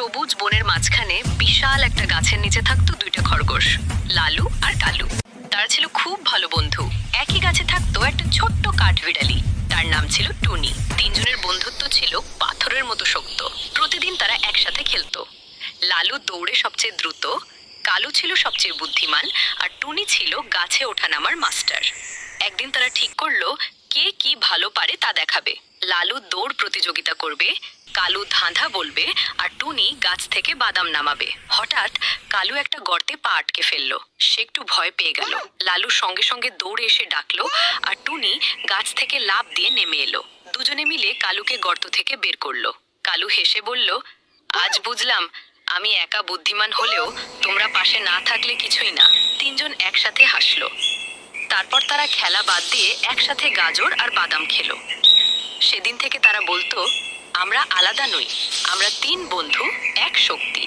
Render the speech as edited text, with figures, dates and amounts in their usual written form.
সবুজ বনের মাঝখানে বিশাল একটা গাছের নিচে থাকতো দুইটা খরগোশ, লালু আর কালু। তারা ছিল খুব ভালো বন্ধু। একই গাছে থাকতো একটা ছোট্ট কাঠবিড়ালি, তার নাম ছিল টুনি। তিনজনের বন্ধুত্ব ছিল পাথরের মতো শক্ত। প্রতিদিন তারা একসাথে খেলতো। লালু দৌড়ে সবচেয়ে দ্রুত, কালু ছিল সবচেয়ে বুদ্ধিমান, আর টুনি ছিল গাছে ওঠা নামার মাস্টার। একদিন তারা ঠিক করলো কে কি ভালো পারে তা দেখাবে। লালু দৌড় প্রতিযোগিতা করবে, কালু ধাঁধা বলবে, আর টুনি গাছ থেকে বাদাম নামাবে। হঠাৎ কালু একটা গর্তে পা আটকে ফেললো। সে একটু ভয় পেয়ে গেল। লালু সঙ্গে সঙ্গে দৌড়ে এসে ডাকলো, আর টুনি গাছ থেকে লাফ দিয়ে নেমে এলো। দুজনে মিলে কালুকে গর্ত থেকে বের করলো। কালু হেসে বলল, আজ বুঝলাম আমি একা বুদ্ধিমান হলেও তোমরা পাশে না থাকলে কিছুই না। তিনজন একসাথে হাসলো। তারপর তারা খেলা বাদ দিয়ে একসাথে গাজর আর বাদাম খেলো। সেদিন থেকে তারা বলতো, আমরা আলাদা নই, আমরা তিন বন্ধু, এক শক্তি।